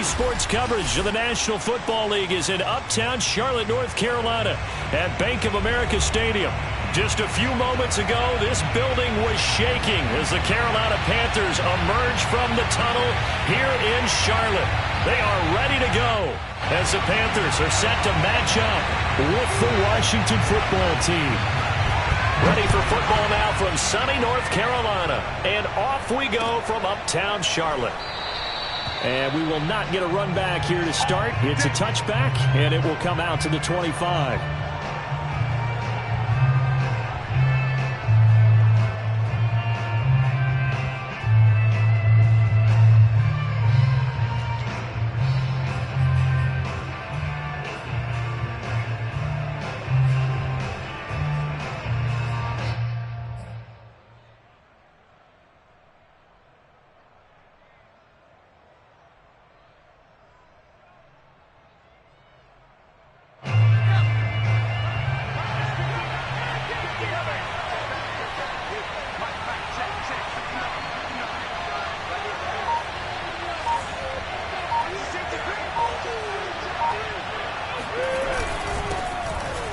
sports coverage of the National Football League is in uptown Charlotte, North Carolina at Bank of America Stadium. Just a few moments ago, this building was shaking as the Carolina Panthers emerge from the tunnel here in Charlotte. They are ready to go as the Panthers are set to match up with the Washington football team. Ready for football now from sunny North Carolina. And off we go from uptown Charlotte. And we will not get a run back here to start. It's a touchback, and it will come out to the 25.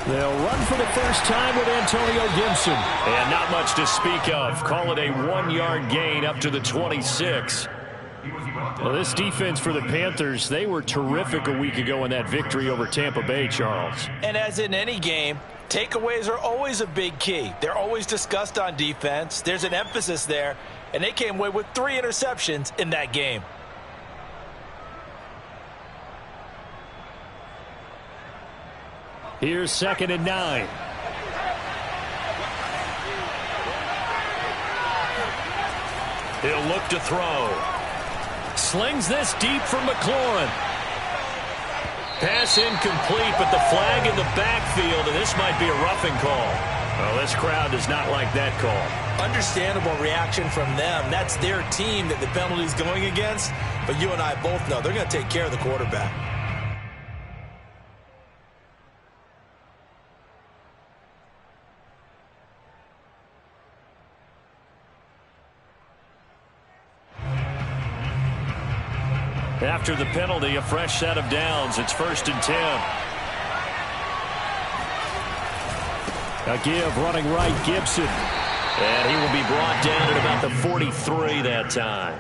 They'll run for the first time with Antonio Gibson. And not much to speak of. Call it a 1-yard gain up to the 26. Well, this defense for the Panthers, they were terrific a week ago in that victory over Tampa Bay, Charles. And as in any game, takeaways are always a big key. They're always discussed on defense. There's an emphasis there, and they came away with 3 interceptions in that game. Here's 2nd and 9. He'll look to throw. Slings this deep from McLaurin. Pass incomplete, but the flag in the backfield, and this might be a roughing call. Well, this crowd does not like that call. Understandable reaction from them. That's their team that the penalty's going against. But you and I both know they're going to take care of the quarterback. After the penalty, a fresh set of downs. It's 1st and 10. A give running right, Gibson. And he will be brought down at about the 43 that time.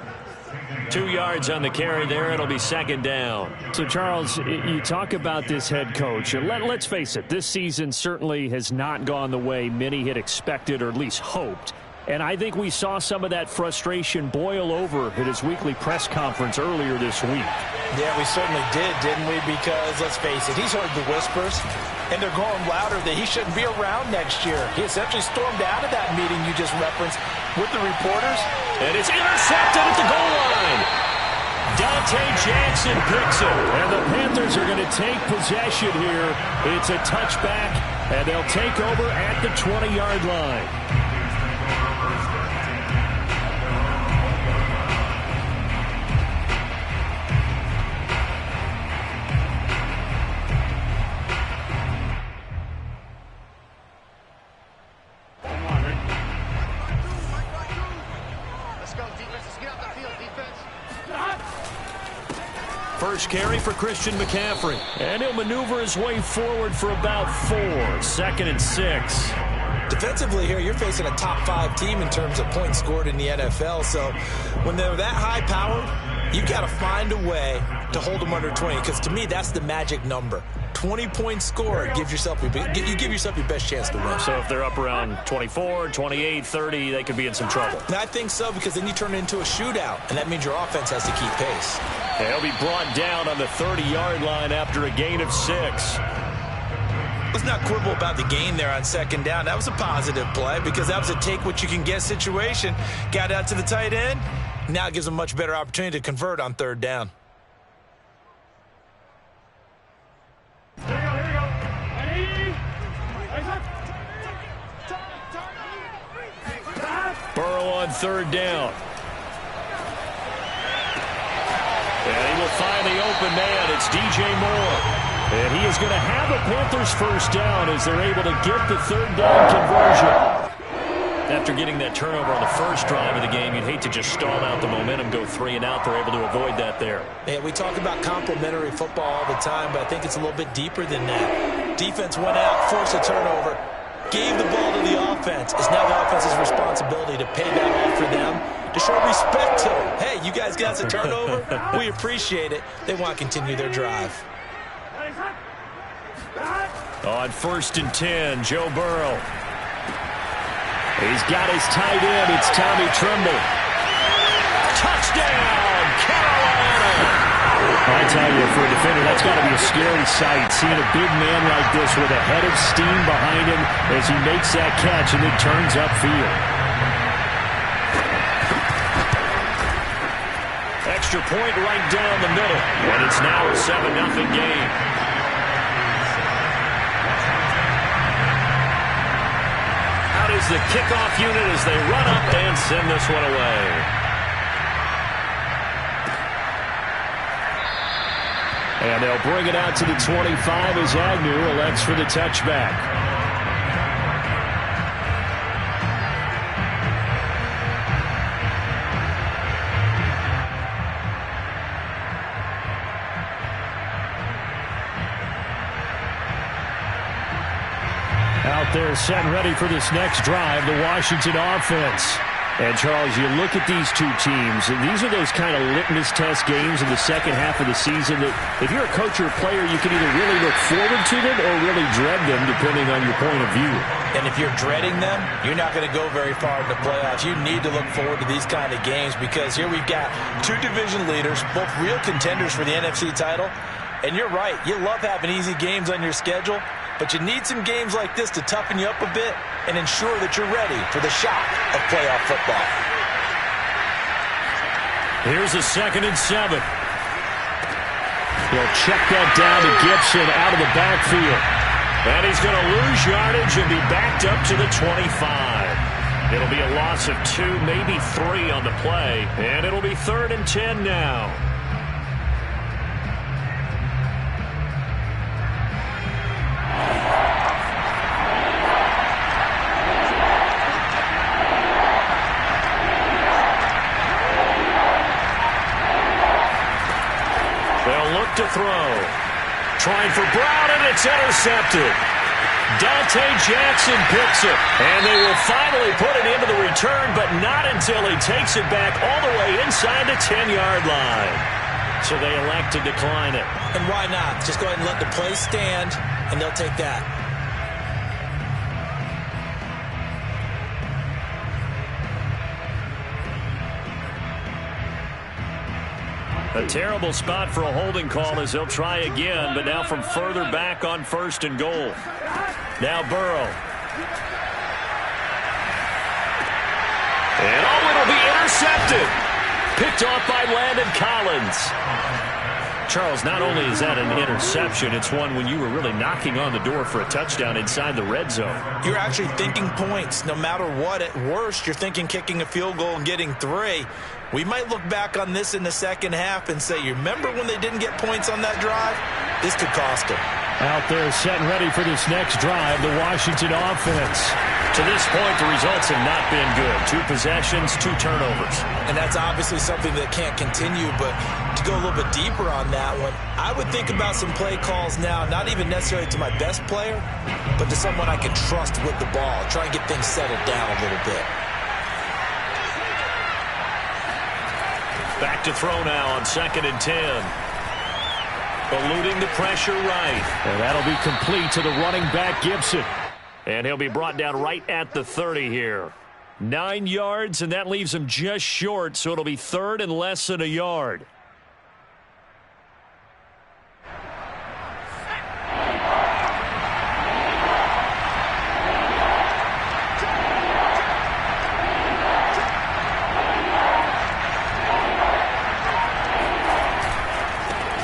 2 yards on the carry there. It'll be 2nd down. So, Charles, you talk about this head coach. Let's face it, this season certainly has not gone the way many had expected or at least hoped. And I think we saw some of that frustration boil over at his weekly press conference earlier this week. Yeah, we certainly did, didn't we? Because, let's face it, he's heard the whispers, and they're going louder that he shouldn't be around next year. He essentially stormed out of that meeting you just referenced with the reporters. And it's intercepted at the goal line. Dante Jackson picks it. And the Panthers are going to take possession here. It's a touchback, and they'll take over at the 20-yard line. First carry for Christian McCaffrey. And he'll maneuver his way forward for about 4. 2nd and 6. Defensively here, you're facing a top 5 team in terms of points scored in the NFL. So when they're that high-powered, you've got to find a way to hold them under 20. Because to me, that's the magic number. 20 points scored, you give yourself your best chance to win. So if they're up around 24, 28, 30, they could be in some trouble. And I think so, because then you turn it into a shootout, and that means your offense has to keep pace. And he'll be brought down on the 30-yard line after a gain of 6. Let's not quibble about the gain there on 2nd down. That was a positive play because that was a take-what-you-can-get situation. Got out to the tight end. Now it gives them a much better opportunity to convert on 3rd down. Burrow on 3rd down. And he will find the open man. It's DJ Moore. And he is going to have a Panthers first down as they're able to get the 3rd down conversion. After getting that turnover on the first drive of the game, you'd hate to just stall out the momentum, go 3 and out. They're able to avoid that there. Yeah, we talk about complementary football all the time, but I think it's a little bit deeper than that. Defense went out, forced a turnover, gave the ball to the offense. It's now the offense's responsibility to pay that off for them, to show respect to them. Hey, you guys got a turnover? We appreciate it. They want to continue their drive. On 1st and 10, Joe Burrow. He's got his tight end. It's Tommy Tremble. Touchdown, Carolina! I tell you, for a defender, that's got to be a scary sight, seeing a big man like this with a head of steam behind him as he makes that catch and then turns upfield. Extra point right down the middle, and it's now a 7-0 game. Out is the kickoff unit as they run up and send this one away. And they'll bring it out to the 25 as Agnew elects for the touchback. Out there set and ready for this next drive, the Washington offense. And, Charles, you look at these two teams, and these are those kind of litmus test games in the second half of the season that if you're a coach or a player, you can either really look forward to them or really dread them, depending on your point of view. And if you're dreading them, you're not going to go very far in the playoffs. You need to look forward to these kind of games because here we've got two division leaders, both real contenders for the NFC title. And you're right, you love having easy games on your schedule, but you need some games like this to toughen you up a bit and ensure that you're ready for the shock of playoff football. Here's a 2nd and 7. He'll check that down to Gibson out of the backfield. And he's going to lose yardage and be backed up to the 25. It'll be a loss of 2, maybe 3 on the play. And it'll be 3rd and 10 now. To throw. Trying for Brown, and it's intercepted. Dante Jackson picks it. And they will finally put it into the return, but not until he takes it back all the way inside the 10-yard line. So they elect to decline it. And why not? Just go ahead and let the play stand, and they'll take that. A terrible spot for a holding call as they'll try again, but now from further back on 1st and goal. Now Burrow. And it'll be intercepted. Picked off by Landon Collins. Charles, not only is that an interception, it's one when you were really knocking on the door for a touchdown inside the red zone. You're actually thinking points. No matter what, at worst, you're thinking kicking a field goal and getting 3. We might look back on this in the second half and say, you remember when they didn't get points on that drive? This could cost them. Out there set and ready for this next drive, the Washington offense. To this point, the results have not been good. 2 possessions, 2 turnovers. And that's obviously something that can't continue, but to go a little bit deeper on that one, I would think about some play calls now, not even necessarily to my best player, but to someone I can trust with the ball. Try and get things settled down a little bit. Back to throw now on 2nd and 10. Eluding the pressure right. And that'll be complete to the running back, Gibson. And he'll be brought down right at the 30 here. 9 yards, and that leaves him just short, so it'll be 3rd and less than a yard.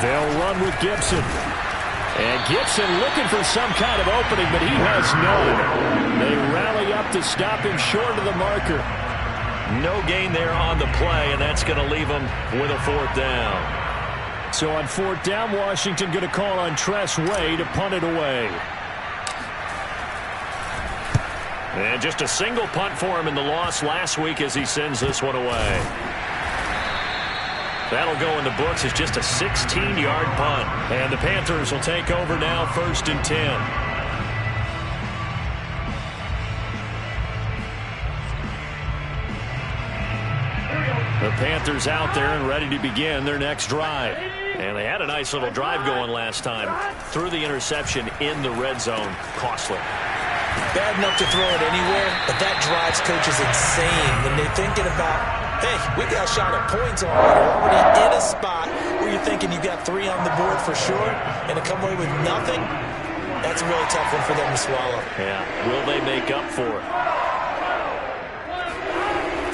They'll run with Gibson. And Gibson looking for some kind of opening, but he has none. They rally up to stop him short of the marker. No gain there on the play, and that's going to leave him with a 4th down. So on 4th down, Washington going to call on Tress Way to punt it away. And just a single punt for him in the loss last week as he sends this one away. That'll go in the books as just a 16-yard punt. And the Panthers will take over now, 1st and 10. The Panthers out there and ready to begin their next drive. And they had a nice little drive going last time. Threw the interception in the red zone. Costly. Bad enough to throw it anywhere, but that drives coaches insane when they're thinking about, hey, we got a shot at points on. You're already in a spot where you're thinking you got 3 on the board for sure, and to come away with nothing, that's a really tough one for them to swallow. Yeah. Will they make up for it?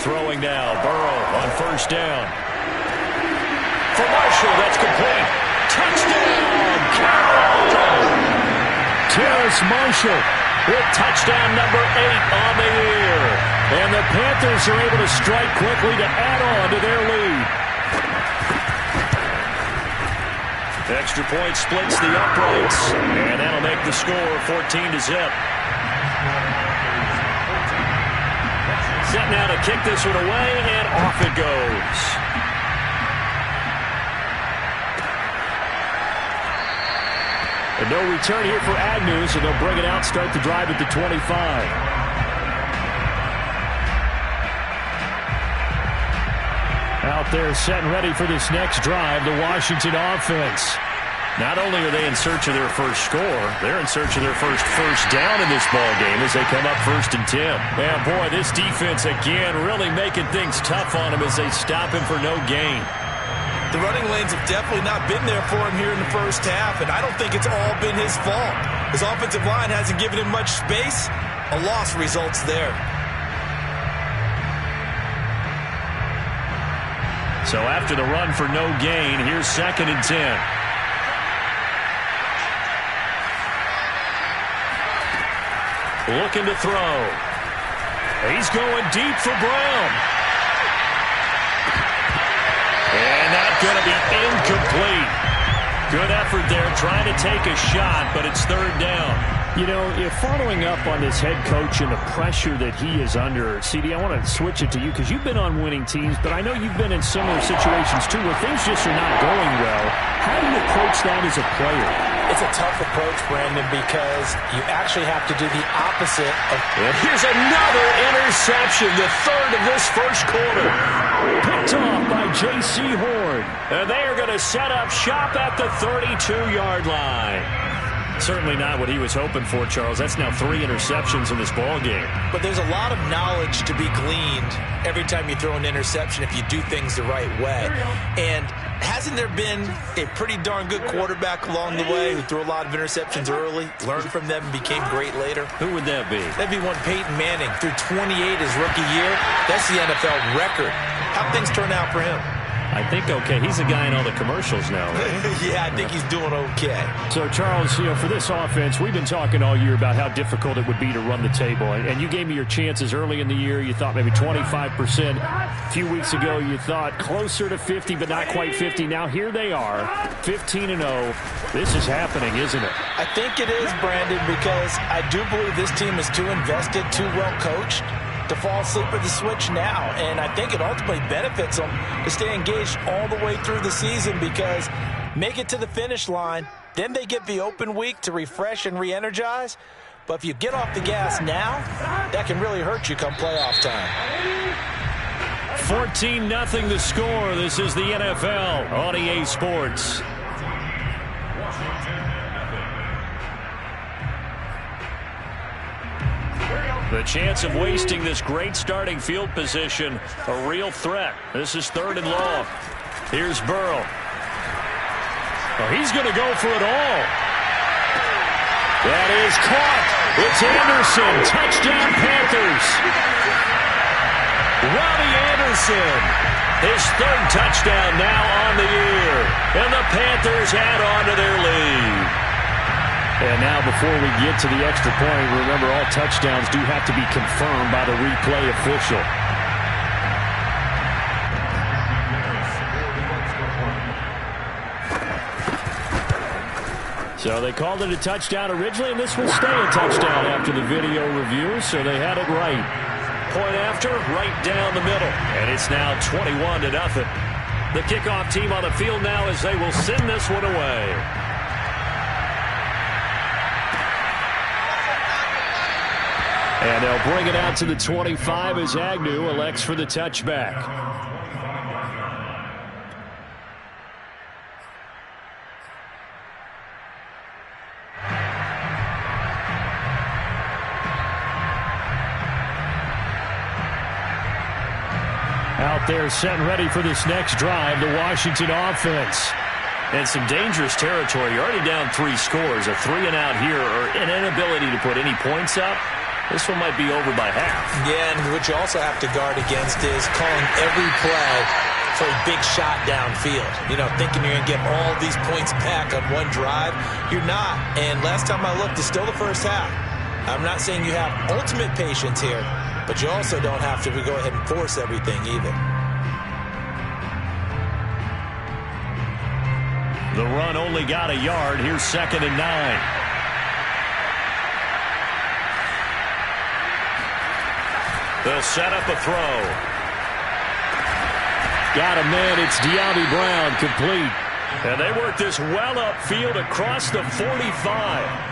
Throwing now, Burrow on 1st down. For Marshall, that's complete. Touchdown, Carolina! Terrace Marshall with touchdown number 8 on the year. And the Panthers are able to strike quickly to add on to their lead. Extra point splits the uprights, and that'll make the score 14-0. Set now to kick this one away, and off it goes. And no return here for Agnew, so they'll bring it out, start the drive at the 25. Out there set and ready for this next drive, the Washington offense. Not only are they in search of their first score, they're in search of their first down in this ball game as they come up 1st and 10. And boy, this defense again really making things tough on him as they stop him for no gain. The running lanes have definitely not been there for him here in the first half, and I don't think it's all been his fault. His offensive line hasn't given him much space. A loss results there. So after the run for no gain, here's 2nd and 10. Looking to throw. He's going deep for Brown. And that's going to be incomplete. Good effort there, trying to take a shot, but it's 3rd down. You know, if following up on this head coach and the pressure that he is under, CD, I want to switch it to you because you've been on winning teams, but I know you've been in similar situations too where things just are not going well. How do you approach that as a player? It's a tough approach, Brandon, because you actually have to do the opposite of... And here's another interception, the 3rd of this first quarter. Picked off by J.C. Horn. And they are going to set up shop at the 32-yard line. Certainly not what he was hoping for, Charles. That's now 3 interceptions in this ball game. But there's a lot of knowledge to be gleaned every time you throw an interception if you do things the right way. And hasn't there been a pretty darn good quarterback along the way who threw a lot of interceptions early, learned from them, and became great later? Who would that be? That'd be one Peyton Manning. Threw 28 his rookie year. That's the NFL record. How'd things turn out for him? I think okay. He's a guy in all the commercials now, right? Yeah, I think he's doing okay. So, Charles, you know, for this offense, we've been talking all year about how difficult it would be to run the table. And you gave me your chances early in the year. You thought maybe 25%. A few weeks ago, you thought closer to 50, but not quite 50. Now here they are, 15-0. This is happening, isn't it? I think it is, Brandon, because I do believe this team is too invested, too well coached to fall asleep at the switch now. And I think it ultimately benefits them to stay engaged all the way through the season because make it to the finish line, then they get the open week to refresh and re-energize. But if you get off the gas now, that can really hurt you come playoff time. 14-0 the score. This is the NFL on EA Sports. The chance of wasting this great starting field position, a real threat. This is 3rd and long. Here's Burrow. Oh, he's going to go for it all. That is caught. It's Anderson. Touchdown, Panthers. Robbie Anderson. His 3rd touchdown now on the year. And the Panthers add on to their lead. And now before we get to the extra point, remember all touchdowns do have to be confirmed by the replay official. So they called it a touchdown originally, and this will stay a touchdown after the video review, so they had it right. Point after, right down the middle. And it's now 21-0. The kickoff team on the field now as they will send this one away. And they'll bring it out to the 25 as Agnew elects for the touchback. Out there set and ready for this next drive, the Washington offense. And some dangerous territory. You're already down 3 scores. A 3-and-out here or an inability to put any points up. This one might be over by half. Yeah, and what you also have to guard against is calling every play for a big shot downfield. You know, thinking you're going to get all these points back on one drive. You're not. And last time I looked, it's still the first half. I'm not saying you have ultimate patience here, but you also don't have to go ahead and force everything either. The run only got a yard. Here's 2nd and 9. They'll set up a throw. Got a man. It's De'Ami Brown, complete. And they work this well upfield across the 45.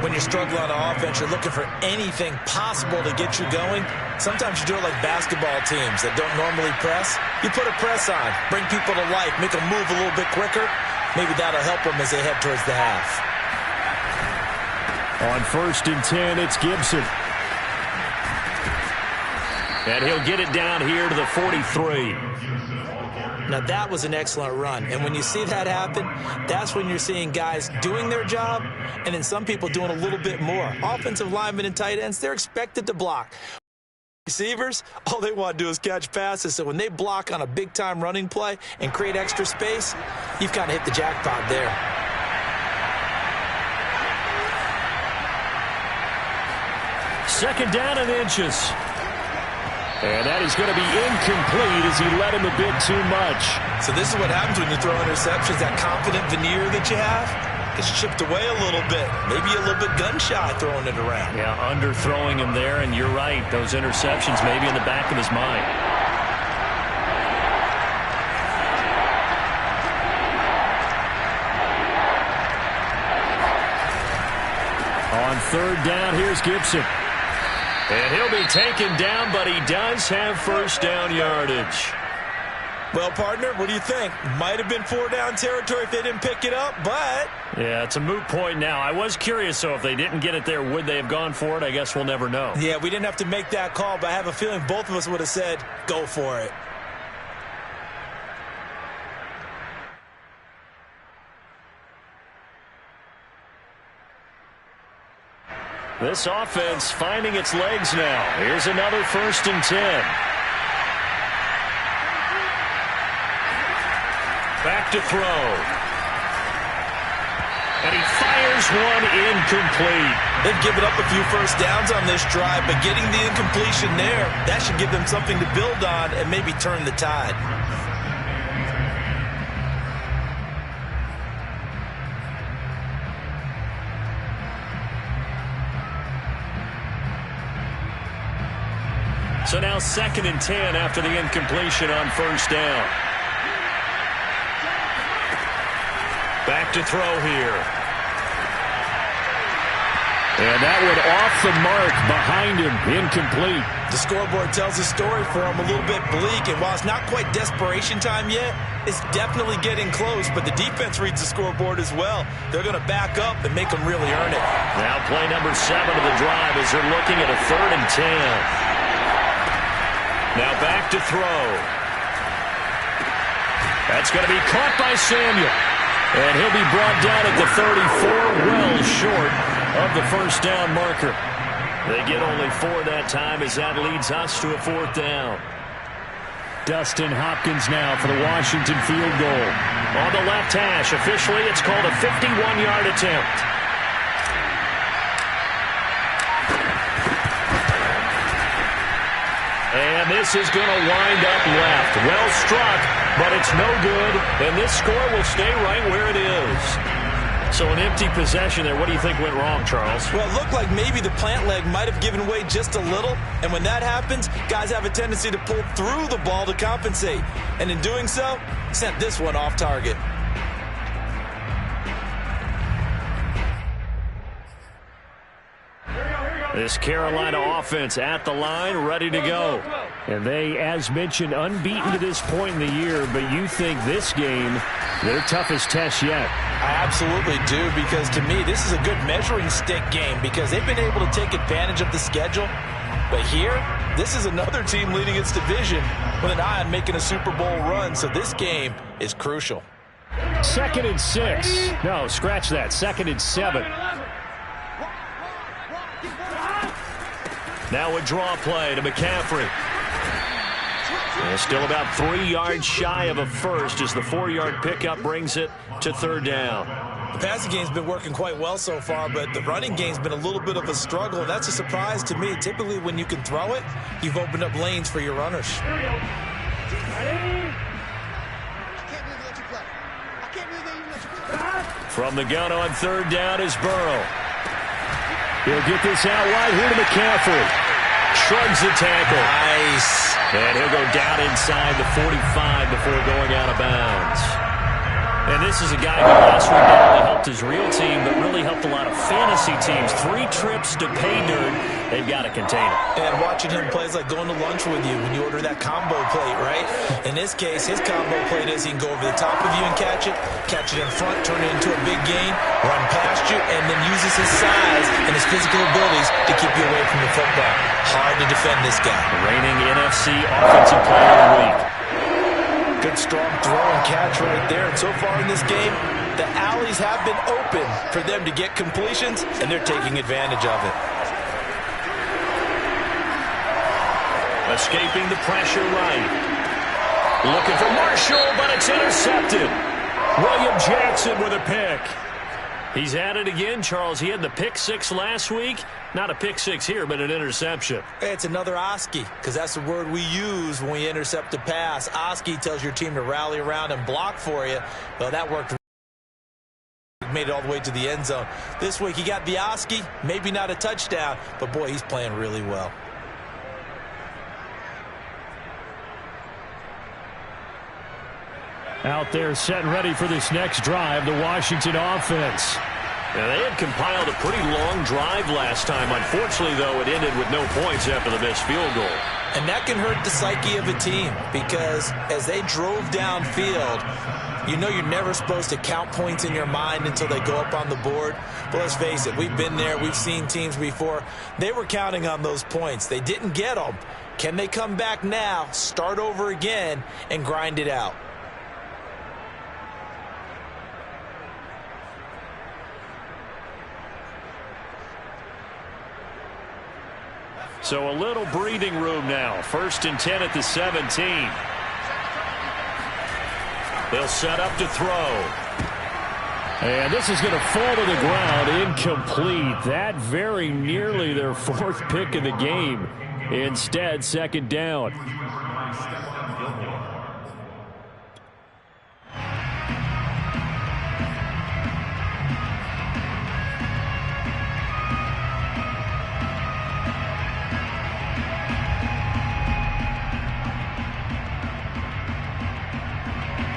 When you struggle on offense, you're looking for anything possible to get you going. Sometimes you do it like basketball teams that don't normally press. You put a press on, bring people to life, make them move a little bit quicker. Maybe that'll help them as they head towards the half. On 1st and 10, it's Gibson. And he'll get it down here to the 43. Now, that was an excellent run. And when you see that happen, that's when you're seeing guys doing their job and then some people doing a little bit more. Offensive linemen and tight ends, they're expected to block. Receivers, all they want to do is catch passes. So when they block on a big-time running play and create extra space, you've kind of hit the jackpot there. Second down and inches. And that is going to be incomplete as he let him a bit too much. So this is what happens when you throw interceptions. That confident veneer that you have gets chipped away a little bit. Maybe a little bit gun-shy throwing it around. Yeah, underthrowing him there, and you're right. Those interceptions maybe in the back of his mind. On 3rd down, here's Gibson. And he'll be taken down, but he does have 1st down yardage. Well, partner, what do you think? Might have been 4-down territory if they didn't pick it up, but... Yeah, it's a moot point now. I was curious, so if they didn't get it there, would they have gone for it? I guess we'll never know. Yeah, we didn't have to make that call, but I have a feeling both of us would have said, go for it. This offense finding its legs now. Here's another 1st and 10. Back to throw. And he fires one incomplete. They've given up a few 1st downs on this drive, but getting the incompletion there, that should give them something to build on and maybe turn the tide. So now 2nd and 10 after the incompletion on 1st down. Back to throw here. And that one off the mark behind him, incomplete. The scoreboard tells the story for him, a little bit bleak. And while it's not quite desperation time yet, it's definitely getting close. But the defense reads the scoreboard as well. They're going to back up and make them really earn it. Now play number 7 of the drive as they're looking at a 3rd and 10. Now back to throw. That's going to be caught by Samuel. And he'll be brought down at the 34, well short of the 1st down marker. They get only 4 that time as that leads us to a 4th down. Dustin Hopkins now for the Washington field goal. On the left hash, officially it's called a 51-yard attempt. And this is going to wind up left. Well struck, but it's no good. And this score will stay right where it is. So an empty possession there. What do you think went wrong, Charles? Well, it looked like maybe the plant leg might have given way just a little. And when that happens, guys have a tendency to pull through the ball to compensate. And in doing so, sent this one off target. This Carolina offense at the line, ready to go. And they, as mentioned, unbeaten to this point in the year, but you think this game, their toughest test yet. I absolutely do, because to me, this is a good measuring stick game because they've been able to take advantage of the schedule. But here, this is another team leading its division with an eye on making a Super Bowl run, so this game is crucial. 2nd and 6. No, scratch that. 2nd and 7. Now a draw play to McCaffrey. And still about 3 yards shy of a first as the 4-yard pickup brings it to 3rd down. The passing game's been working quite well so far, but the running game's been a little bit of a struggle, and that's a surprise to me. Typically, when you can throw it, you've opened up lanes for your runners. From the gun on 3rd down is Burrow. He'll get this out wide here to McCaffrey. Shrugs the tackle. Nice. And he'll go down inside the 45 before going out of bounds. And this is a guy who last week not only helped his real team, but really helped a lot of fantasy teams. 3 trips to pay dirt. They've got to contain it. And watching him play is like going to lunch with you when you order that combo plate, right? In this case, his combo plate is he can go over the top of you and catch it in front, turn it into a big gain, run past you, and then uses his size and his physical abilities to keep you away from the football. Hard to defend this guy. Reigning NFC Offensive Player of the Week. Good strong throw and catch right there. And so far in this game, the alleys have been open for them to get completions, and they're taking advantage of it. Escaping the pressure right. Looking for Marshall, but it's intercepted. William Jackson with a pick. He's at it again, Charles. He had the pick 6 last week. Not a pick 6 here, but an interception. It's another Oski, because that's the word we use when we intercept a pass. Oski tells your team to rally around and block for you. Well, that worked. Made it all the way to the end zone. This week he got the Oski, maybe not a touchdown, but boy, he's playing really well. Out there set and ready for this next drive, the Washington offense. Now, they had compiled a pretty long drive last time. Unfortunately, though, it ended with no points after the missed field goal. And that can hurt the psyche of a team because as they drove downfield, you know you're never supposed to count points in your mind until they go up on the board. But let's face it, we've been there. We've seen teams before. They were counting on those points. They didn't get them. Can they come back now, start over again, and grind it out? So a little breathing room now. 1st and 10 at the 17. They'll set up to throw. And this is going to fall to the ground, incomplete. That very nearly their 4th pick of the game. Instead, 2nd down.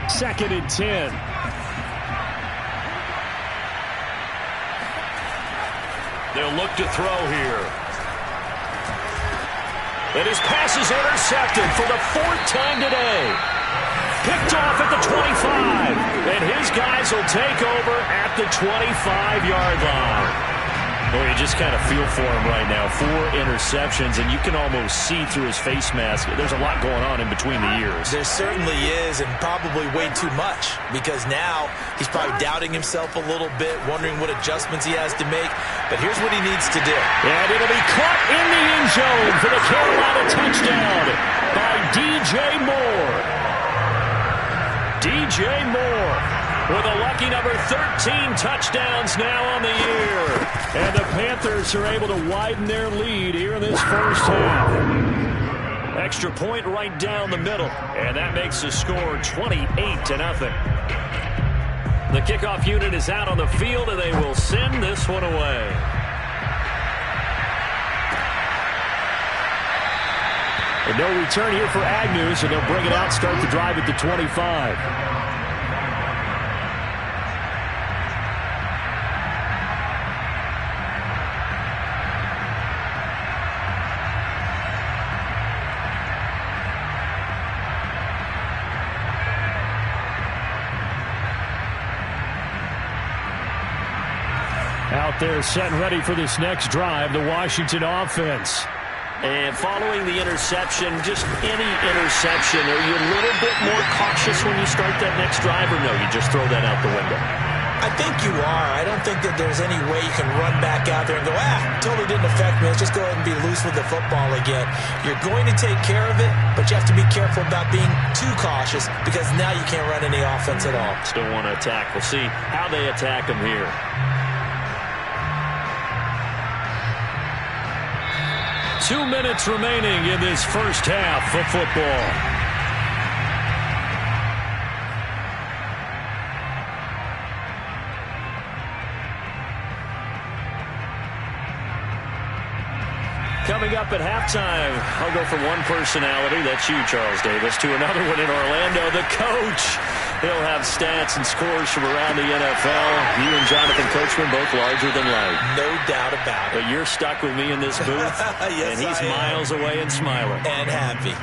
Second and 10. They'll look to throw here. And his pass is intercepted for the 4th time today. Picked off at the 25. And his guys will take over at the 25-yard line. Boy, you just kind of feel for him right now. 4 interceptions, and you can almost see through his face mask. There's a lot going on in between the ears. There certainly is, and probably way too much, because now he's probably doubting himself a little bit, wondering what adjustments he has to make. But here's what he needs to do. And it'll be caught in the end zone for the Carolina touchdown by DJ Moore. DJ Moore with a lucky number 13 touchdowns now on the year. And the Panthers are able to widen their lead here in this first half. Extra point right down the middle. And that makes the score 28-0. The kickoff unit is out on the field, and they will send this one away. And no return here for Agnew, so they'll bring it out, start the drive at the 25. Out there set and ready for this next drive, the Washington offense. And following the interception, just any interception, are you a little bit more cautious when you start that next drive, or no, you just throw that out the window? I think you are. I don't think that there's any way you can run back out there and go, totally didn't affect me. Let's just go ahead and be loose with the football again. You're going to take care of it, but you have to be careful about being too cautious because now you can't run any offense at all. Still want to attack. We'll see how they attack them here. Two minutes remaining in this first half of football. Coming up at halftime, I'll go from one personality, that's you, Charles Davis, to another one in Orlando, the coach. He'll have stats and scores from around the NFL. You and Jonathan Coachman both larger than life. No doubt about it. But you're stuck with me in this booth, yes, and he's miles away and smiling. And happy.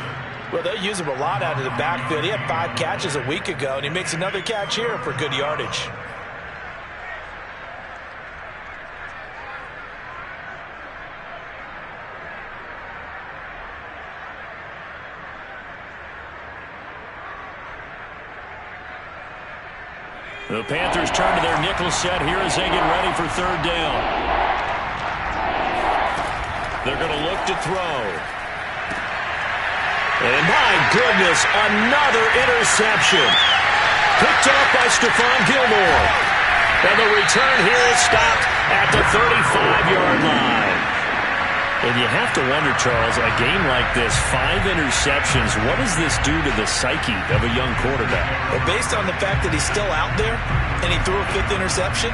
Well, they'll use him a lot out of the backfield. He had 5 catches a week ago, and he makes another catch here for good yardage. The Panthers turn to their nickel set here as they get ready for third down. They're going to look to throw. And my goodness, another interception. Picked up by Stephon Gilmore. And the return here is stopped at the 35-yard line. And you have to wonder, Charles, a game like this, 5 interceptions, what does this do to the psyche of a young quarterback? Well, based on the fact that he's still out there and he threw a 5th interception,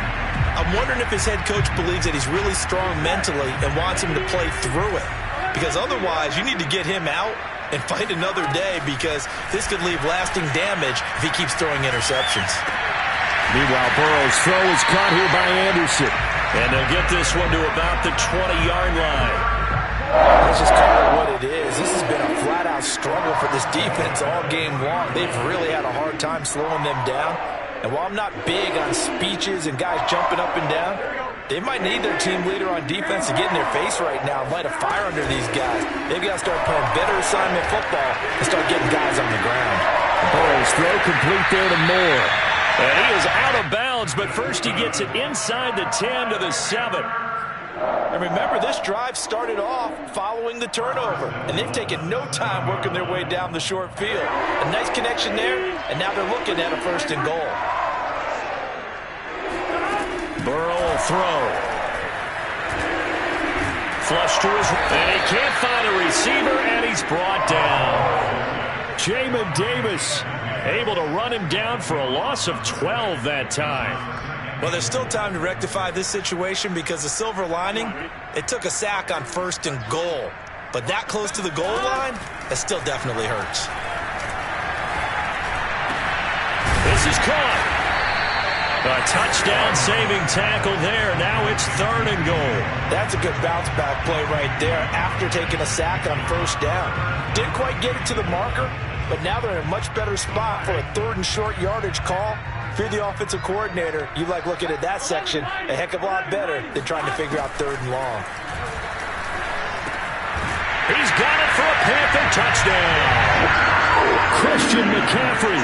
I'm wondering if his head coach believes that he's really strong mentally and wants him to play through it. Because otherwise, you need to get him out and fight another day because this could leave lasting damage if he keeps throwing interceptions. Meanwhile, Burrow's throw is caught here by Anderson. And they'll get this one to about the 20-yard line. Let's just call it what it is. This has been a flat-out struggle for this defense all game long. They've really had a hard time slowing them down. And while I'm not big on speeches and guys jumping up and down, they might need their team leader on defense to get in their face right now and light a fire under these guys. They've got to start playing better assignment football and start getting guys on the ground. Burrow's throw complete there to Moore. And he is out of bounds, but first he gets it inside the 10 to the 7. And remember, this drive started off following the turnover, and they've taken no time working their way down the short field. A nice connection there, and now they're looking at a 1st and goal. Burrow will throw. Flush to his, and he can't find a receiver, and he's brought down. Jamin Davis able to run him down for a loss of 12 that time. Well, there's still time to rectify this situation because the silver lining, it took a sack on 1st and goal. But that close to the goal line, that still definitely hurts. This is caught. A touchdown-saving tackle there. Now it's 3rd and goal. That's a good bounce-back play right there after taking a sack on 1st down. Didn't quite get it to the marker, but now they're in a much better spot for a 3rd and short yardage call. If you're the offensive coordinator, you like looking at that section a heck of a lot better than trying to figure out 3rd and long. He's got it for a Panther touchdown. Christian McCaffrey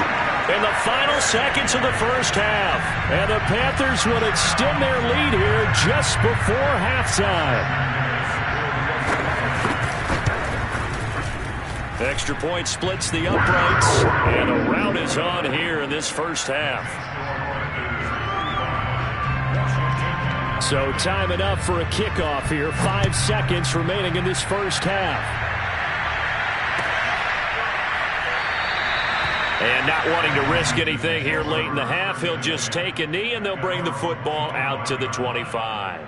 in the final seconds of the first half. And the Panthers will extend their lead here just before halftime. Extra point splits the uprights, and a rout is on here in this first half. So time enough for a kickoff here. 5 seconds remaining in this first half. And not wanting to risk anything here late in the half, he'll just take a knee, and they'll bring the football out to the 25.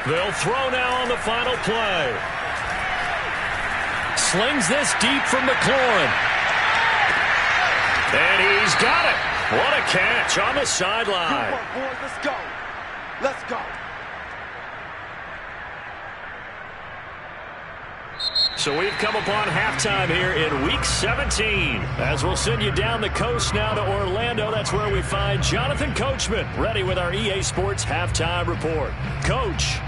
They'll throw now on the final play. Slings this deep from McLaurin. And he's got it. What a catch on the sideline. Let's go. Let's go. So we've come upon halftime here in Week 17. As we'll send you down the coast now to Orlando, that's where we find Jonathan Coachman, ready with our EA Sports Halftime Report. Coach.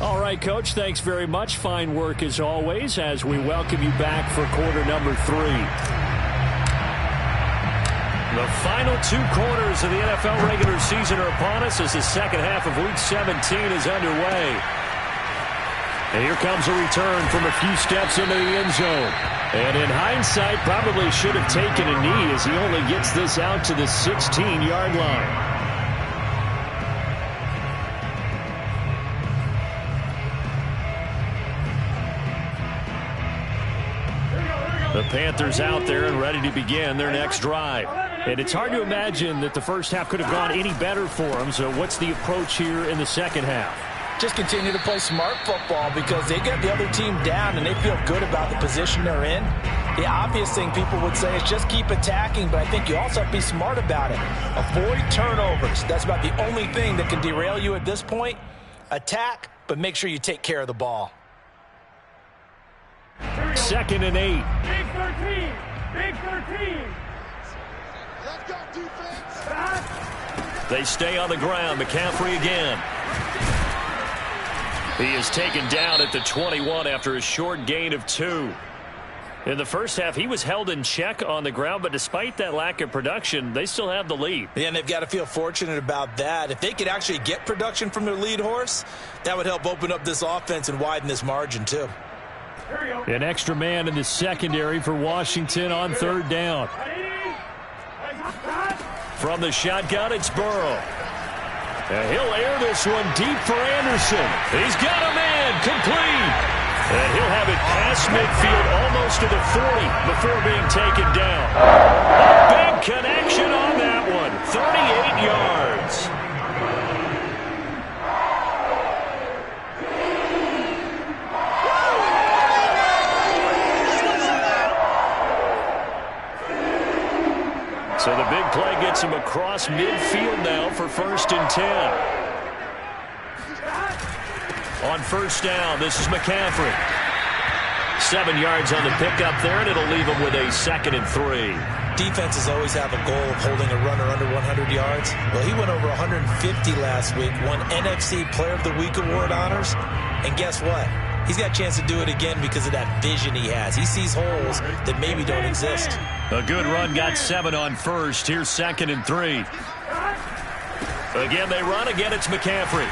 All right, Coach, thanks very much. Fine work as always as we welcome you back for quarter number 3. The final 2 quarters of the NFL regular season are upon us as the second half of Week 17 is underway. And here comes a return from a few steps into the end zone. And in hindsight, probably should have taken a knee as he only gets this out to the 16-yard line. The Panthers out there and ready to begin their next drive. And it's hard to imagine that the first half could have gone any better for them. So what's the approach here in the second half? Just continue to play smart football because they get the other team down and they feel good about the position they're in. The obvious thing people would say is just keep attacking, but I think you also have to be smart about it. Avoid turnovers. That's about the only thing that can derail you at this point. Attack, but make sure you take care of the ball. 2nd and 8. Big 13. Big 13. Let's go, defense. They stay on the ground. McCaffrey again. He is taken down at the 21 after a short gain of 2. In the first half, he was held in check on the ground, but despite that lack of production, they still have the lead. Yeah, and they've got to feel fortunate about that. If they could actually get production from their lead horse, that would help open up this offense and widen this margin too. An extra man in the secondary for Washington on 3rd down. From the shotgun, it's Burrow. And he'll air this one deep for Anderson. He's got a man complete. And he'll have it past midfield almost to the 40 before being taken down. A big connection on that one. 38 yards. So the big play gets him across midfield now for 1st and 10. On 1st down, this is McCaffrey. 7 yards on the pickup there, and it'll leave him with a 2nd and 3. Defenses always have a goal of holding a runner under 100 yards. Well, he went over 150 last week, won NFC Player of the Week award honors. And guess what? He's got a chance to do it again because of that vision he has. He sees holes that maybe don't exist. A good run, got 7 on 1st. Here's 2nd and 3. Again, they run. Again, it's McCaffrey.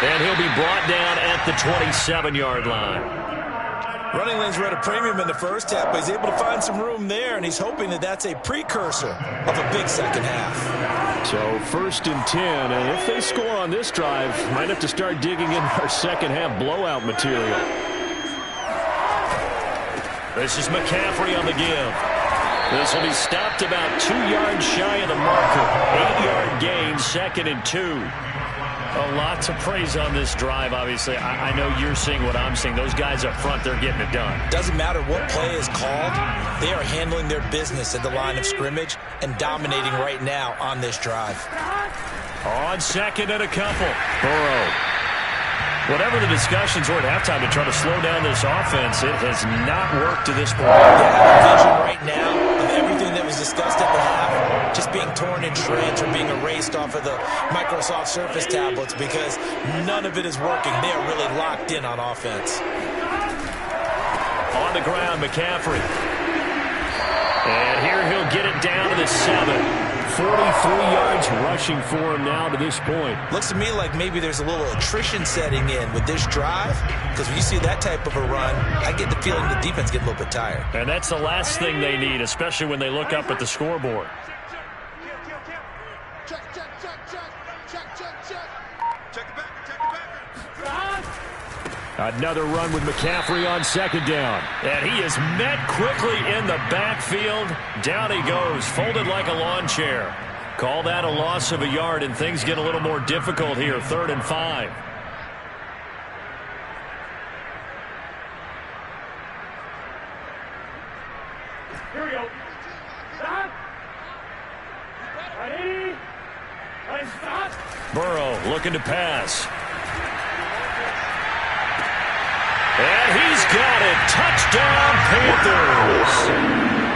And he'll be brought down at the 27-yard line. Running lanes were at a premium in the first half, but he's able to find some room there, and he's hoping that that's a precursor of a big second half. So 1st and 10, and if they score on this drive, might have to start digging in our second half blowout material. This is McCaffrey on the give. This will be stopped about 2 yards shy of the marker. 8-yard gain, 2nd and 2. A lot to praise on this drive, obviously. I know you're seeing what I'm seeing. Those guys up front, they're getting it done. Doesn't matter what play is called. They are handling their business at the line of scrimmage and dominating right now on this drive. On 2nd and a couple. Burrow. Whatever the discussions were at halftime to try to slow down this offense, it has not worked to this point. They have a vision right now of everything that was discussed at the half just being torn in shreds or being erased off of the Microsoft Surface tablets because none of it is working. They are really locked in on offense. On the ground, McCaffrey. And here he'll get it down to the 7. 43 yards rushing for him now to this point. Looks to me like maybe there's a little attrition setting in with this drive, because when you see that type of a run, I get the feeling the defense gets a little bit tired. And that's the last thing they need, especially when they look up at the scoreboard. Another run with McCaffrey on second down. And he is met quickly in the backfield. Down he goes, folded like a lawn chair. Call that a loss of a yard, and things get a little more difficult here. 3rd and 5. Here we go. Stop. Ready? And stop. Burrow looking to pass. And he's got it. Touchdown, Panthers.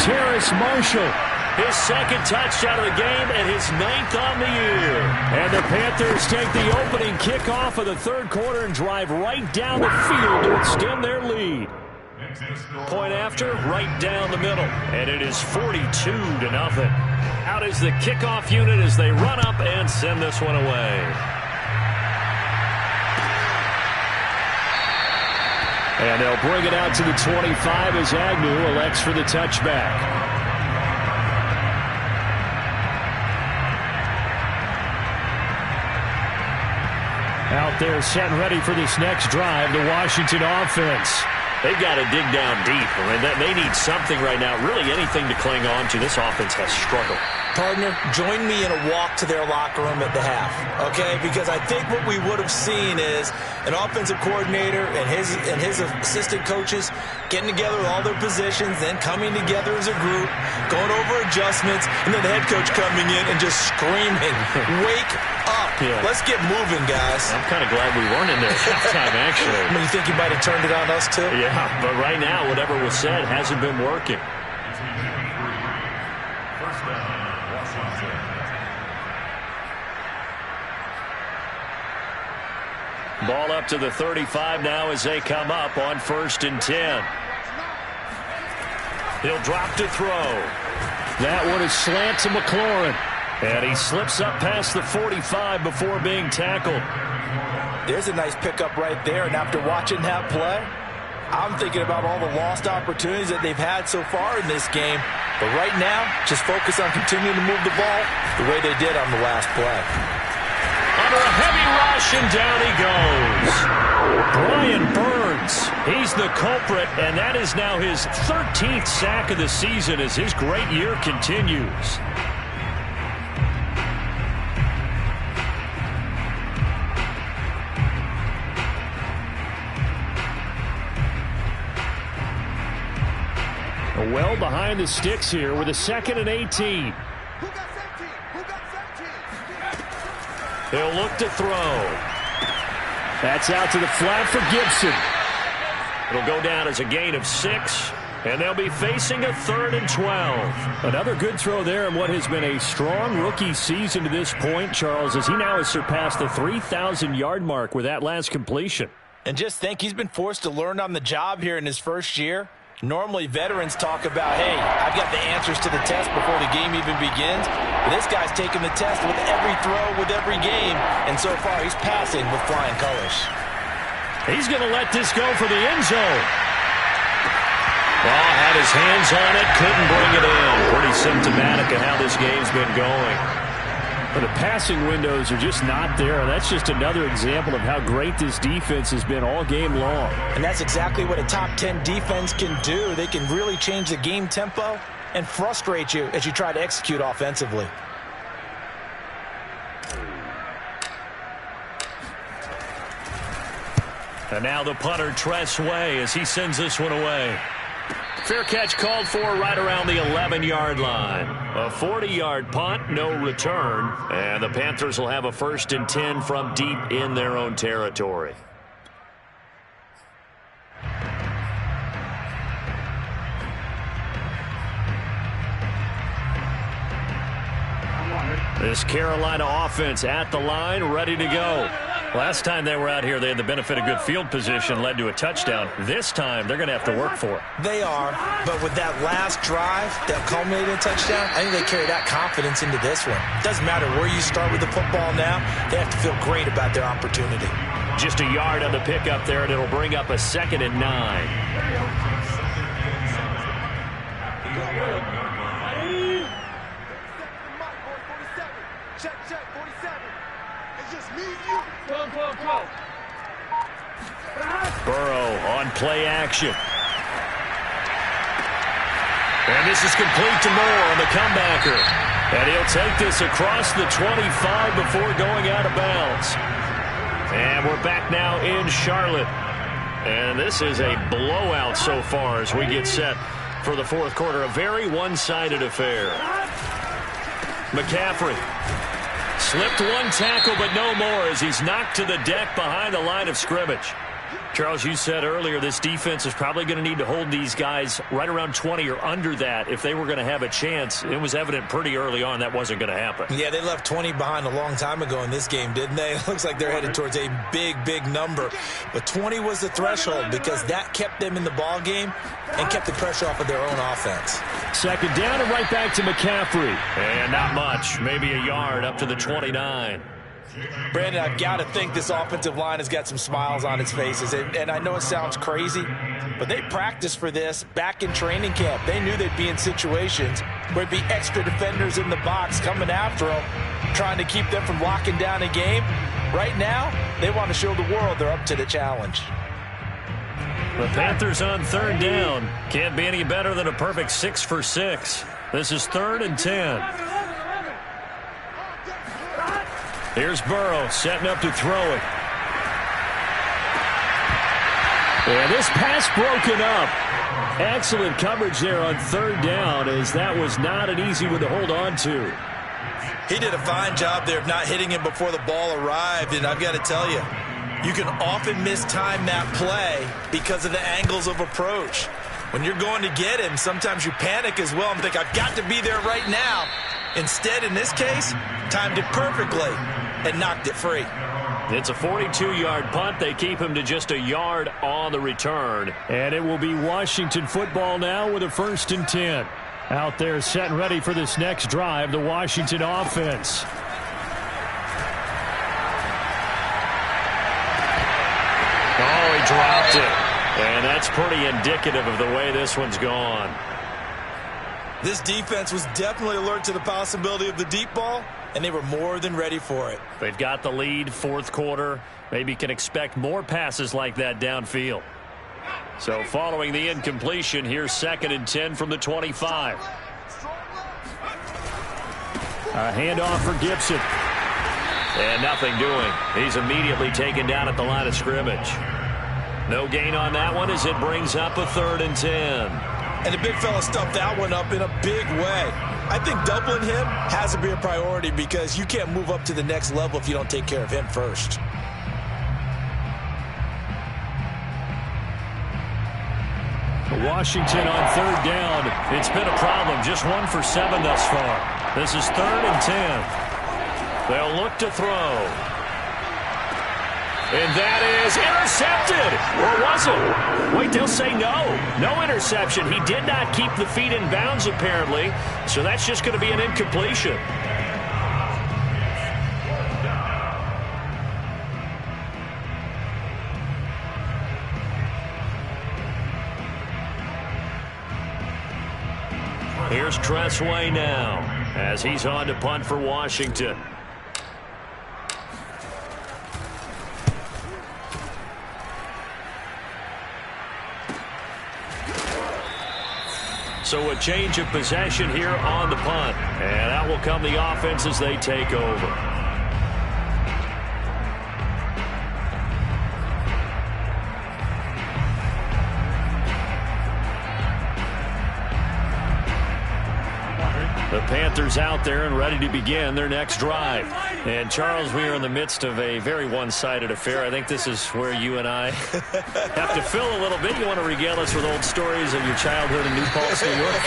Terrace Marshall. His second touchdown of the game and his 9th on the year. And the Panthers take the opening kickoff of the third quarter and drive right down the field to extend their lead. Point after, right down the middle. And it is 42-0. Out is the kickoff unit as they run up and send this one away. And they'll bring it out to the 25 as Agnew elects for the touchback. Out there set and ready for this next drive, the Washington offense. They've got to dig down deep. I mean, they need something right now, really anything to cling on to. This offense has struggled. Partner, join me in a walk to their locker room at the half, okay? Because I think what we would have seen is an offensive coordinator and his assistant coaches getting together with all their positions, then coming together as a group, going over adjustments, and then the head coach coming in and just screaming, "Wake up. Yeah. Let's get moving, guys." I'm kind of glad we weren't in there at halftime, actually. I mean, you think you might have turned it on us, too? Yeah, but right now, whatever was said hasn't been working. Ball up to the 35 now as they come up on 1st and 10. He'll drop to throw. That one is slant to McLaurin. And he slips up past the 45 before being tackled. There's a nice pickup right there, and after watching that play, I'm thinking about all the lost opportunities that they've had so far in this game. But right now, just focus on continuing to move the ball the way they did on the last play. Under a heavy rush, and down he goes. Brian Burns, he's the culprit, and that is now his 13th sack of the season as his great year continues. Well behind the sticks here with a 2nd and 18. He'll look to throw. That's out to the flat for Gibson. It'll go down as a gain of 6, and they'll be facing a 3rd and 12. Another good throw there in what has been a strong rookie season to this point, Charles, as he now has surpassed the 3,000-yard mark with that last completion. And just think, he's been forced to learn on the job here in his first year. Normally, veterans talk about, hey, I've got the answers to the test before the game even begins. But this guy's taking the test with every throw, with every game. And so far, he's passing with flying colors. He's going to let this go for the end zone. Well, had his hands on it, couldn't bring it in. Pretty symptomatic of how this game's been going. But the passing windows are just not there. That's just another example of how great this defense has been all game long. And that's exactly what a top 10 defense can do. They can really change the game tempo and frustrate you as you try to execute offensively. And now the punter, Tress Way, as he sends this one away. Fair catch called for right around the 11-yard line. A 40-yard punt, no return. And the Panthers will have a 1st and 10 from deep in their own territory. This Carolina offense at the line, ready to go. Last time they were out here, they had the benefit of good field position, led to a touchdown. This time, they're going to have to work for it. They are, but with that last drive that culminated in a touchdown, I think they carry that confidence into this one. Doesn't matter where you start with the football now, they have to feel great about their opportunity. Just a yard on the pickup there, and it'll bring up a 2nd and 9. Burrow on play action. And this is complete to Moore on the comebacker. And he'll take this across the 25 before going out of bounds. And we're back now in Charlotte. And this is a blowout so far as we get set for the fourth quarter. A very one-sided affair. McCaffrey slipped one tackle, but no more as he's knocked to the deck behind the line of scrimmage. Charles, you said earlier this defense is probably going to need to hold these guys right around 20 or under that if they were going to have a chance. It was evident pretty early on that wasn't going to happen. Yeah, they left 20 behind a long time ago in this game, didn't they? It looks like they're headed towards a big, big number. But 20 was the threshold because that kept them in the ball game and kept the pressure off of their own offense. 2nd down and right back to McCaffrey. And not much, maybe a yard up to the 29. Brandon, I've got to think this offensive line has got some smiles on its faces. And I know it sounds crazy, but they practiced for this back in training camp. They knew they'd be in situations where there'd be extra defenders in the box coming after them, trying to keep them from locking down a game. Right now, they want to show the world they're up to the challenge. The Panthers on 3rd down. Can't be any better than a perfect 6 for 6. This is 3rd and 10. Here's Burrow setting up to throw it. And this pass broken up. Excellent coverage there on 3rd down as that was not an easy one to hold on to. He did a fine job there of not hitting him before the ball arrived, and I've got to tell you, you can often mistime that play because of the angles of approach. When you're going to get him, sometimes you panic as well and think, I've got to be there right now. Instead, in this case, timed it perfectly and knocked it free. It's a 42-yard punt. They keep him to just a yard on the return. And it will be Washington football now with a 1st and 10. Out there set and ready for this next drive, the Washington offense. Oh, he dropped it. And that's pretty indicative of the way this one's gone. This defense was definitely alert to the possibility of the deep ball, and they were more than ready for it. They've got the lead, 4th quarter. Maybe can expect more passes like that downfield. So following the incompletion, here's 2nd and 10 from the 25. A handoff for Gibson. And nothing doing. He's immediately taken down at the line of scrimmage. No gain on that one as it brings up a 3rd and 10. And the big fella stuffed that one up in a big way. I think doubling him has to be a priority because you can't move up to the next level if you don't take care of him first. Washington on 3rd down. It's been a problem. Just 1 for 7 thus far. This is 3rd and 10. They'll look to throw. And that is intercepted. Or was it? Wait, they'll say no. No interception. He did not keep the feet in bounds, apparently. So that's just going to be an incompletion. Here's Tressway now as he's on to punt for Washington. So a change of possession here on the punt. And out will come the offense as they take over. The Panthers out there and ready to begin their next drive. And, Charles, we are in the midst of a very one-sided affair. I think this is where you and I have to fill a little bit. You want to regale us with old stories of your childhood in New Paltz, New York?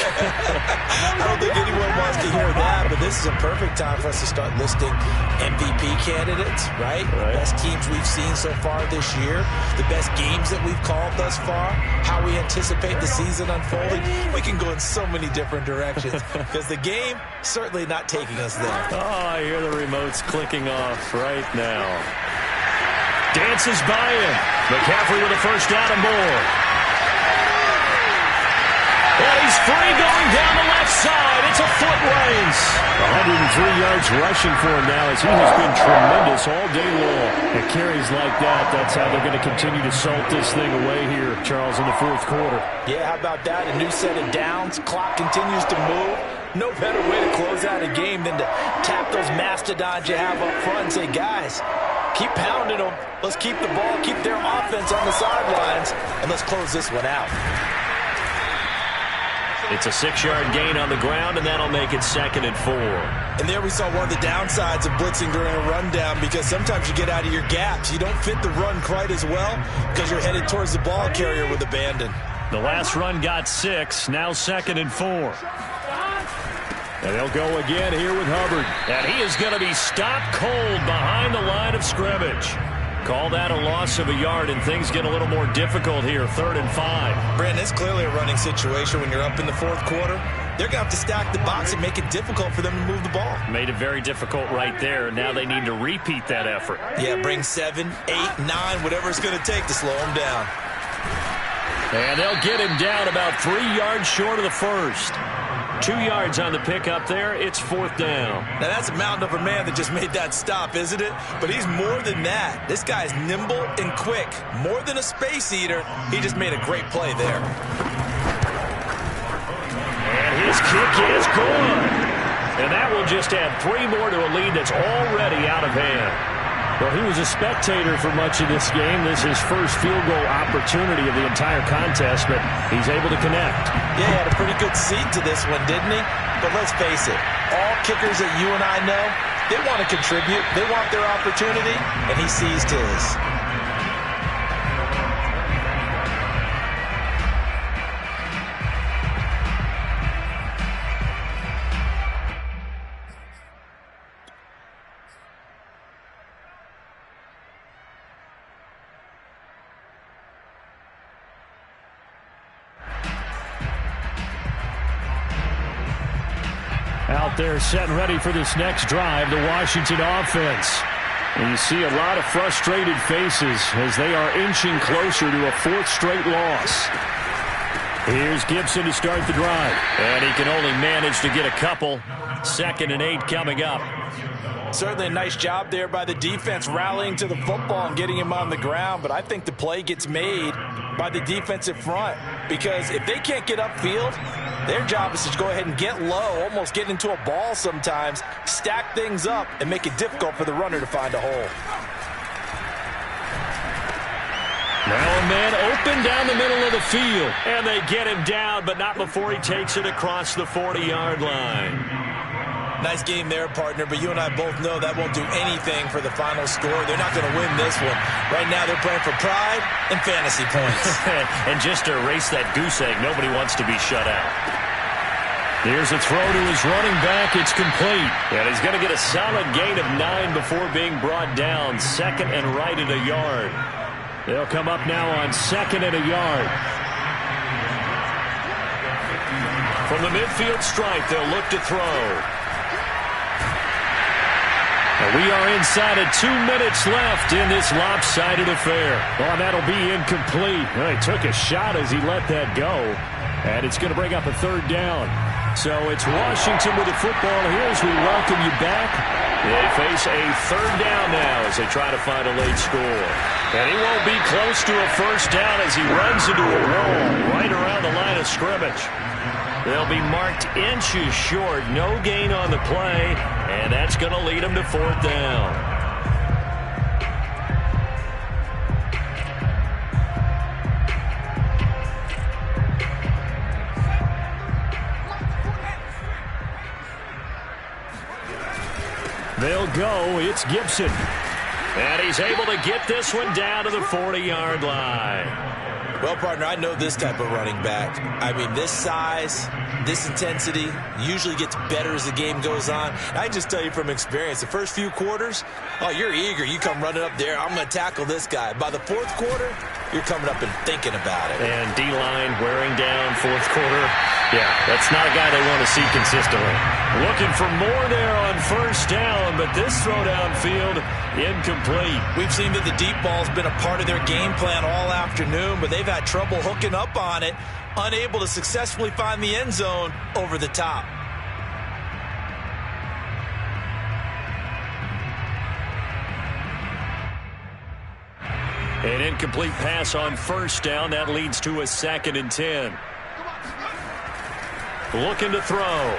I don't think anyone wants to hear that, but this is a perfect time for us to start listing MVP candidates, right? Best teams we've seen so far this year, the best games that we've called thus far, how we anticipate the season unfolding. We can go in so many different directions because the game certainly not taking us there. Oh, I hear the remotes clicking off right now. Dances by him. McCaffrey with a first down and more. And he's free going down the left side. It's a foot race. 103 yards rushing for him now as he has been tremendous all day long. And carries like that, that's how they're going to continue to salt this thing away here, Charles, in the fourth quarter. Yeah, how about that? A new set of downs. Clock continues to move. No better way to close out a game than to tap those mastodons you have up front and say, guys, keep pounding them. Let's keep the ball, keep their offense on the sidelines, and let's close this one out. It's a 6-yard gain on the ground, and that'll make it 2nd and 4. And there we saw one of the downsides of blitzing during a rundown, because sometimes you get out of your gaps. You don't fit the run quite as well because you're headed towards the ball carrier with abandon. The last run got 6, now 2nd and 4. And they'll go again here with Hubbard. And he is going to be stopped cold behind the line of scrimmage. Call that a loss of a yard, and things get a little more difficult here, 3rd and 5. Brandon, it's clearly a running situation when you're up in the fourth quarter. They're going to have to stack the box and make it difficult for them to move the ball. Made it very difficult right there. Now they need to repeat that effort. Yeah, bring 7, 8, 9, whatever it's going to take to slow them down. And they'll get him down about 3 yards short of the first. 2 yards on the pickup there. It's 4th down. Now, that's a mountain of a man that just made that stop, isn't it? But he's more than that. This guy's nimble and quick. More than a space eater. He just made a great play there. And his kick is good. And that will just add 3 more to a lead that's already out of hand. Well, he was a spectator for much of this game. This is his first field goal opportunity of the entire contest, but he's able to connect. Yeah, he had a pretty good seat to this one, didn't he? But let's face it, all kickers that you and I know, they want to contribute. They want their opportunity, and he seized his. Out there set and ready for this next drive, the Washington offense. And you see a lot of frustrated faces as they are inching closer to a 4th straight loss. Here's Gibson to start the drive. And he can only manage to get a couple. 2nd and 8 coming up. Certainly a nice job there by the defense rallying to the football and getting him on the ground, but I think the play gets made by the defensive front, because if they can't get upfield, their job is to go ahead and get low, almost get into a ball sometimes, stack things up, and make it difficult for the runner to find a hole. Now a man open down the middle of the field, and they get him down, but not before he takes it across the 40-yard line. Nice game there, partner, but you and I both know that won't do anything for the final score. They're not going to win this one. Right now they're playing for pride and fantasy points. And just to erase that goose egg, nobody wants to be shut out. Here's a throw to his running back. It's complete. And he's going to get a solid gain of 9 before being brought down. 2nd and right at a yard. They'll come up now on 2nd and a yard. From the midfield stripe, they'll look to throw. And we are inside of 2 minutes left in this lopsided affair. Oh, that'll be incomplete. Well, he took a shot as he let that go. And it's going to bring up a 3rd down. So it's Washington with the football here as we welcome you back. They face a 3rd down now as they try to find a late score. And he won't be close to a 1st down as he runs into a wall right around the line of scrimmage. They'll be marked inches short. No gain on the play, and that's going to lead them to 4th down. They'll go. It's Gibson. And he's able to get this one down to the 40-yard line. Well, partner, I know this type of running back. I mean, this size, this intensity usually gets better as the game goes on. I just tell you from experience, the first few quarters, oh, you're eager. You come running up there, I'm going to tackle this guy. By the fourth quarter, you're coming up and thinking about it. And D-line wearing down fourth quarter. Yeah, that's not a guy they want to see consistently. Looking for more there on first down, but this throw downfield incomplete. We've seen that the deep ball's been a part of their game plan all afternoon, but they've had trouble hooking up on it, unable to successfully find the end zone over the top. An incomplete pass on first down. That leads to a 2nd and 10. Looking to throw.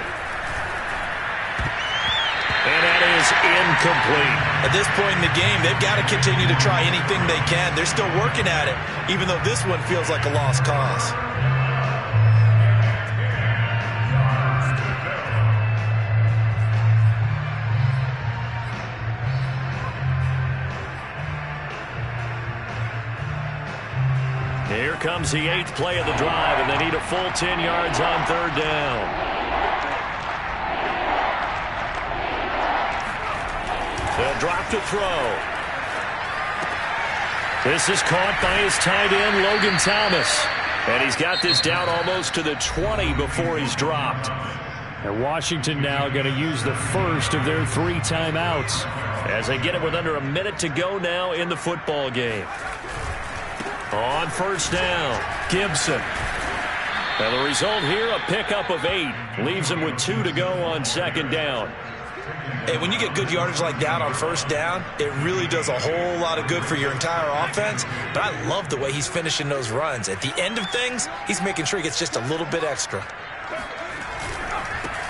And that is incomplete. At this point in the game, they've got to continue to try anything they can. They're still working at it, even though this one feels like a lost cause. Here comes the 8th play of the drive, and they need a full 10 yards on third down. They'll drop to throw. This is caught by his tight end, Logan Thomas. And he's got this down almost to the 20 before he's dropped. And Washington now going to use the first of their 3 timeouts as they get it with under a minute to go now in the football game. On first down, Gibson. And the result here, a pickup of 8. Leaves him with 2 to go on second down. Hey, when you get good yardage like that on first down, it really does a whole lot of good for your entire offense. But I love the way he's finishing those runs. At the end of things, he's making sure he gets just a little bit extra.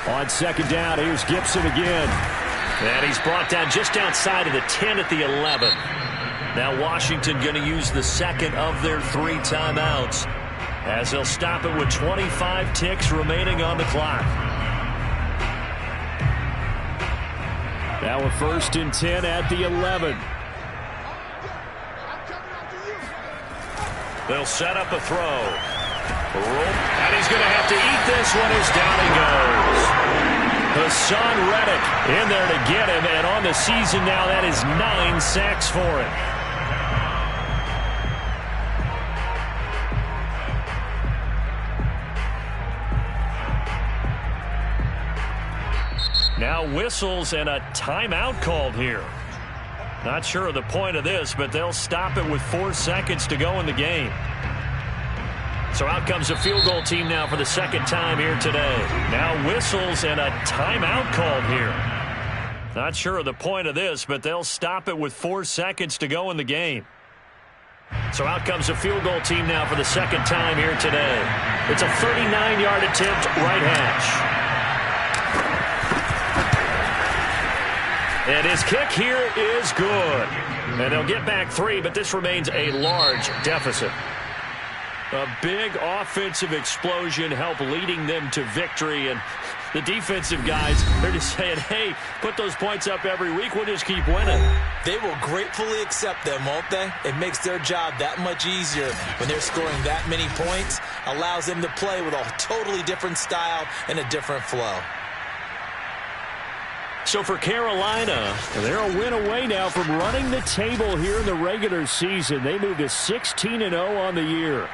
On second down, here's Gibson again. And he's brought down just outside of the 10 at the 11. Now Washington going to use the second of their 3 timeouts as they'll stop it with 25 ticks remaining on the clock. Now a 1st and 10 at the 11. They'll set up a throw. And he's going to have to eat this one as down he goes. Hassan Reddick in there to get him, and on the season now that is 9 sacks for him. Now whistles and a timeout called here. Not sure of the point of this, but they'll stop it with 4 seconds to go in the game. So out comes the field goal team now for the second time here today. Now whistles and a timeout called here. Not sure of the point of this, but they'll stop it with 4 seconds to go in the game. So out comes the field goal team now for the second time here today. It's a 39-yard attempt, right hash. And his kick here is good. And they'll get back 3, but this remains a large deficit. A big offensive explosion helped leading them to victory. And the defensive guys, they're just saying, hey, put those points up every week. We'll just keep winning. They will gratefully accept them, won't they? It makes their job that much easier when they're scoring that many points. Allows them to play with a totally different style and a different flow. So for Carolina, they're a win away now from running the table here in the regular season. They move to 16-0 on the year.